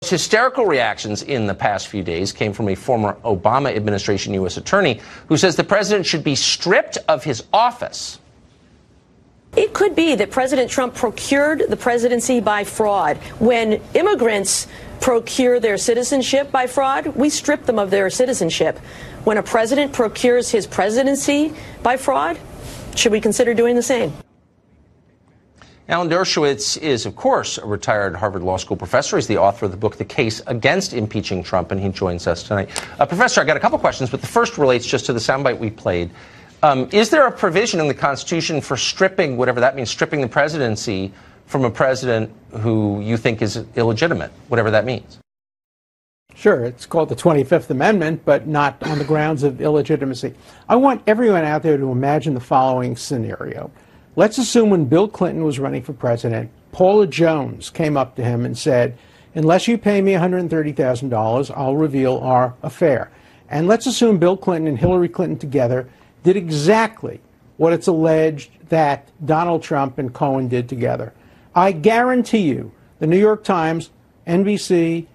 Hysterical reactions in the past few days came from a former Obama administration U.S. attorney who says the president should be stripped of his office. It could be that President Trump procured the presidency by fraud. When immigrants procure their citizenship by fraud, we strip them of their citizenship. When a president procures his presidency by fraud, should we consider doing the same? Alan Dershowitz is, of course, a retired Harvard Law School professor. He's the author of the book, The Case Against Impeaching Trump, and he joins us tonight. Professor, I got a couple questions, but the first relates just to the soundbite we played. Is there a provision in the Constitution for stripping, whatever that means, stripping the presidency from a president who you think is illegitimate, whatever that means? Sure, it's called the 25th Amendment, but not on the grounds of illegitimacy. I want everyone out there to imagine the following scenario. Let's assume when Bill Clinton was running for president, Paula Jones came up to him and said, unless you pay me $130,000, I'll reveal our affair. And let's assume Bill Clinton and Hillary Clinton together did exactly what it's alleged that Donald Trump and Cohen did together. I guarantee you the New York Times, NBC,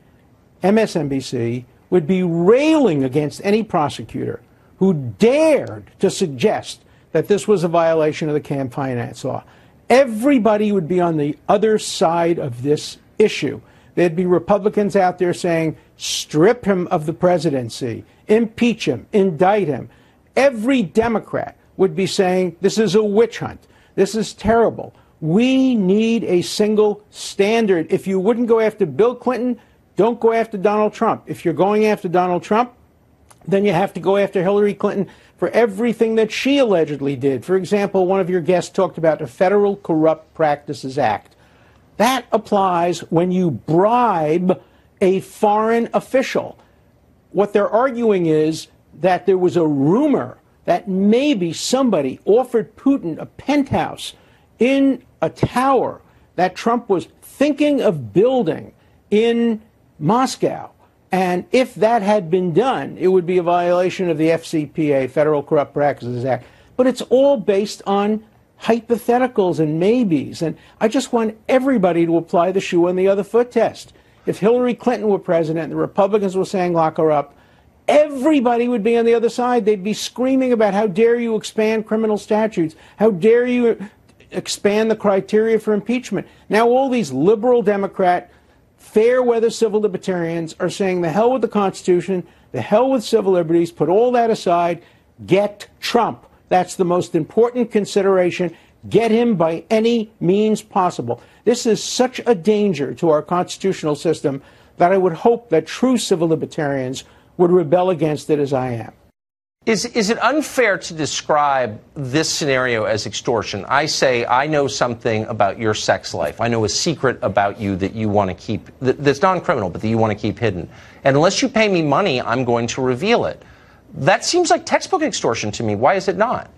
MSNBC would be railing against any prosecutor who dared to suggest that this was a violation of the campaign finance law. Everybody would be on the other side of this issue. There'd be Republicans out there saying, strip him of the presidency, impeach him, indict him. Every Democrat would be saying, this is a witch hunt. This is terrible. We need a single standard. If you wouldn't go after Bill Clinton, don't go after Donald Trump. If you're going after Donald Trump, then you have to go after Hillary Clinton for everything that she allegedly did. For example, one of your guests talked about the Federal Corrupt Practices Act. That applies when you bribe a foreign official. What they're arguing is that there was a rumor that maybe somebody offered Putin a penthouse in a tower that Trump was thinking of building in Moscow. And if that had been done, it would be a violation of the FCPA, Federal Corrupt Practices Act. But it's all based on hypotheticals and maybes. And I just want everybody to apply the shoe on the other foot test. If Hillary Clinton were president and the Republicans were saying lock her up, everybody would be on the other side. They'd be screaming about how dare you expand criminal statutes? How dare you expand the criteria for impeachment? Now all these liberal Democrat fair-weather civil libertarians are saying the hell with the Constitution, the hell with civil liberties, put all that aside, get Trump. That's the most important consideration. Get him by any means possible. This is such a danger to our constitutional system that I would hope that true civil libertarians would rebel against it as I am. Is it unfair to describe this scenario as extortion? I say, I know something about your sex life. I know a secret about you that you want to keep, that's non-criminal, but that you want to keep hidden. And unless you pay me money, I'm going to reveal it. That seems like textbook extortion to me. Why is it not?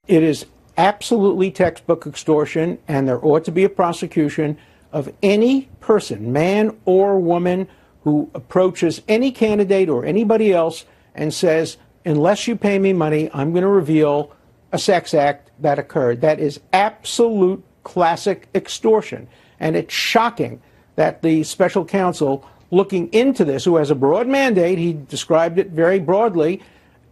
It is absolutely textbook extortion, and there ought to be a prosecution of any person, man or woman, who approaches any candidate or anybody else and says, unless you pay me money, I'm going to reveal a sex act that occurred. That is absolute classic extortion. And it's shocking that the special counsel looking into this, who has a broad mandate, he described it very broadly,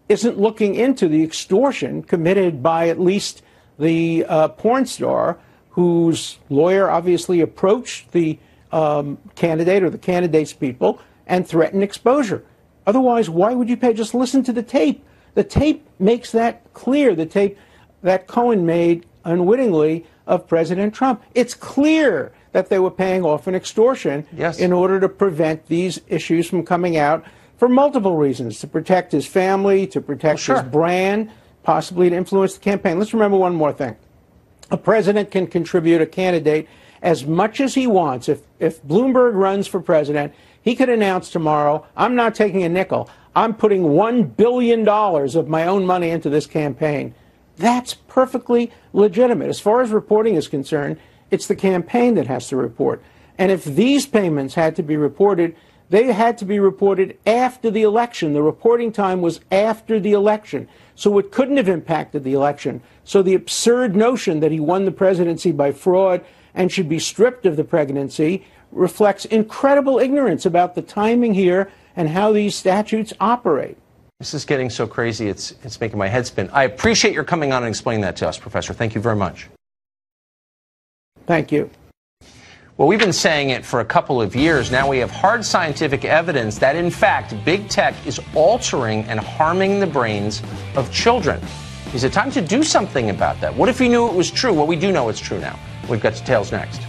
isn't looking into the extortion committed by at least the porn star whose lawyer obviously approached the candidate or the candidate's people and threatened exposure. Otherwise, why would you pay? Just listen to the tape. The tape makes that clear, the tape that Cohen made unwittingly of President Trump. It's clear that they were paying off an extortion in order to prevent these issues from coming out for multiple reasons, to protect his family, to protect his brand, possibly to influence the campaign. Let's remember one more thing. A president can contribute a candidate as much as he wants. If Bloomberg runs for president, he could announce tomorrow, I'm not taking a nickel. I'm putting $1 billion of my own money into this campaign. That's perfectly legitimate. As far as reporting is concerned, it's the campaign that has to report. And if these payments had to be reported, they had to be reported after the election. The reporting time was after the election. So it couldn't have impacted the election. So the absurd notion that he won the presidency by fraud and should be stripped of the presidency reflects incredible ignorance about the timing here and how these statutes operate. This is getting so crazy, it's making my head spin. I appreciate your coming on and explaining that to us, Professor. Thank you very much. Thank you. Well, we've been saying it for a couple of years. Now we have hard scientific evidence that, in fact, big tech is altering and harming the brains of children. Is it time to do something about that? What if we knew it was true? Well, we do know it's true now. We've got details next.